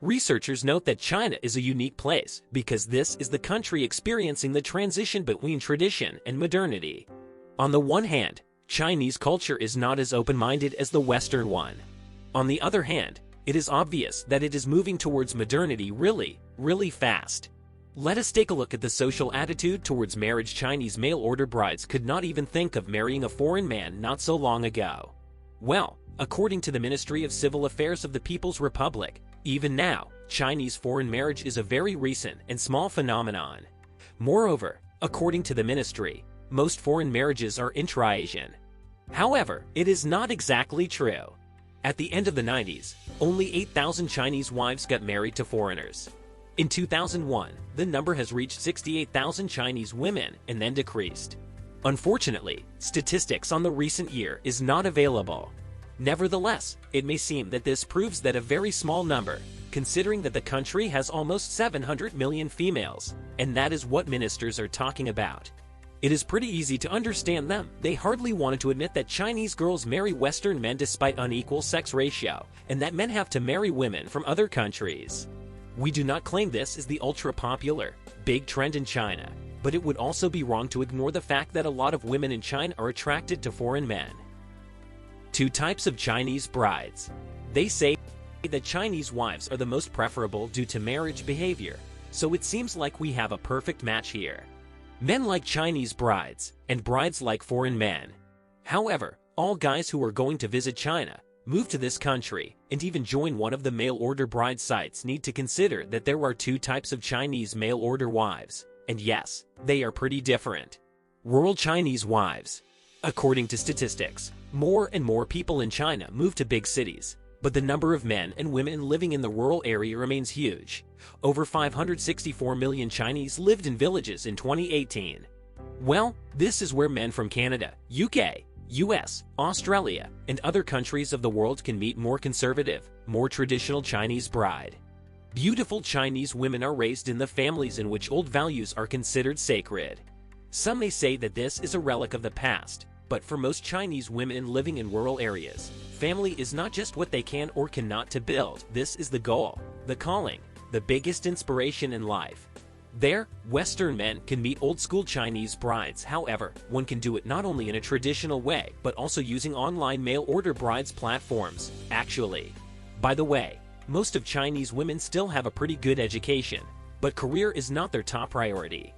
Researchers note that China is a unique place because this is the country experiencing the transition between tradition and modernity. On the one hand, Chinese culture is not as open-minded as the Western one. On the other hand, it is obvious that it is moving towards modernity really fast. Let us take a look at the social attitude towards marriage. Chinese mail-order brides could not even think of marrying a foreign man not so long ago. Well, according to the Ministry of Civil Affairs of the People's Republic, even now, Chinese foreign marriage is a very recent and small phenomenon. Moreover, according to the ministry, most foreign marriages are intra-Asian. However, it is not exactly true. At the end of the 90s, only 8,000 Chinese wives got married to foreigners. In 2001, the number has reached 68,000 Chinese women and then decreased. Unfortunately, statistics on the recent year is not available. Nevertheless, it may seem that this proves that a very small number, considering that the country has almost 700 million females, and that is what ministers are talking about. It is pretty easy to understand them. They hardly wanted to admit that Chinese girls marry Western men despite unequal sex ratio, and that men have to marry women from other countries. We do not claim this is the ultra-popular, big trend in China, but it would also be wrong to ignore the fact that a lot of women in China are attracted to foreign men. Two types of Chinese brides. They say that Chinese wives are the most preferable due to marriage behavior, so it seems like we have a perfect match here. Men like Chinese brides, and brides like foreign men. However, all guys who are going to visit China, move to this country, and even join one of the mail-order bride sites need to consider that there are two types of Chinese mail-order wives, and yes, they are pretty different. Rural Chinese wives. According to statistics, more and more people in China move to big cities, but the number of men and women living in the rural area remains huge. Over 564 million Chinese lived in villages in 2018. Well, this is where men from Canada, UK, US, Australia, and other countries of the world can meet more conservative, more traditional Chinese bride. Beautiful Chinese women are raised in the families in which old values are considered sacred. Some may say that this is a relic of the past, but for most Chinese women living in rural areas, family is not just what they can or cannot to build. This is the goal, the calling, the biggest inspiration in life. There, Western men can meet old-school Chinese brides. However, one can do it not only in a traditional way, but also using online mail-order brides platforms, actually. By the way, most of Chinese women still have a pretty good education, but career is not their top priority.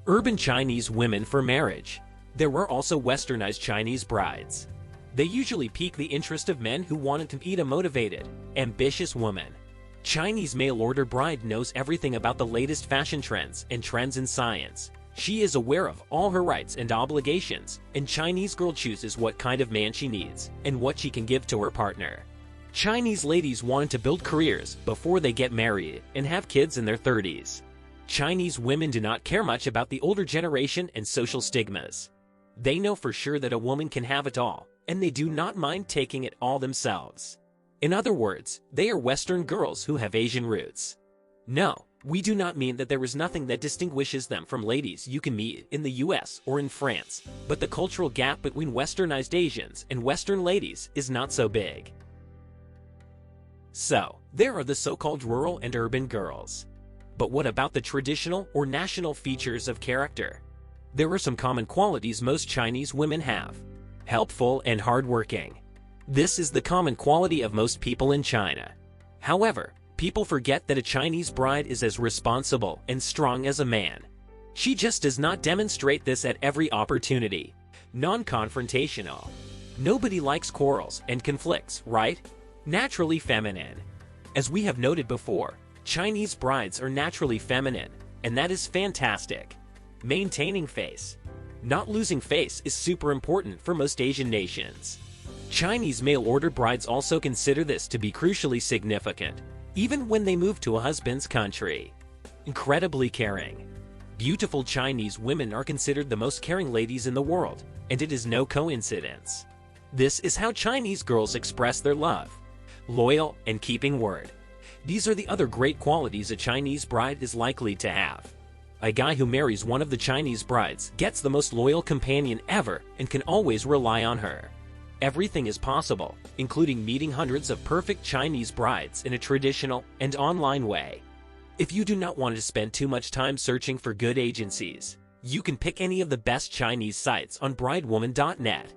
Urban Chinese women for marriage. There were also westernized Chinese brides. They usually pique the interest of men who wanted to meet a motivated, ambitious woman. Chinese mail-order bride knows everything about the latest fashion trends and trends in science. She is aware of all her rights and obligations, and Chinese girl chooses what kind of man she needs and what she can give to her partner. Chinese ladies wanted to build careers before they get married and have kids in their 30s. Chinese women do not care much about the older generation and social stigmas. They know for sure that a woman can have it all, and they do not mind taking it all themselves. In other words, they are Western girls who have Asian roots. No, we do not mean that there is nothing that distinguishes them from ladies you can meet in the US or in France, but the cultural gap between Westernized Asians and Western ladies is not so big. So, there are the so-called rural and urban girls. But what about the traditional or national features of character? There are some common qualities most Chinese women have. Helpful and hardworking. This is the common quality of most people in China. However, people forget that a Chinese bride is as responsible and strong as a man. She just does not demonstrate this at every opportunity. Non-confrontational. Nobody likes quarrels and conflicts, right? Naturally feminine. As we have noted before, Chinese brides are naturally feminine, and that is fantastic. Maintaining face. Not losing face is super important for most Asian nations. Chinese mail-order brides also consider this to be crucially significant, even when they move to a husband's country. Incredibly caring. Beautiful Chinese women are considered the most caring ladies in the world, and it is no coincidence. This is how Chinese girls express their love. Loyal and keeping word. These are the other great qualities a Chinese bride is likely to have. A guy who marries one of the Chinese brides gets the most loyal companion ever and can always rely on her. Everything is possible, including meeting hundreds of perfect Chinese brides in a traditional and online way. If you do not want to spend too much time searching for good agencies, you can pick any of the best Chinese sites on bridewoman.net.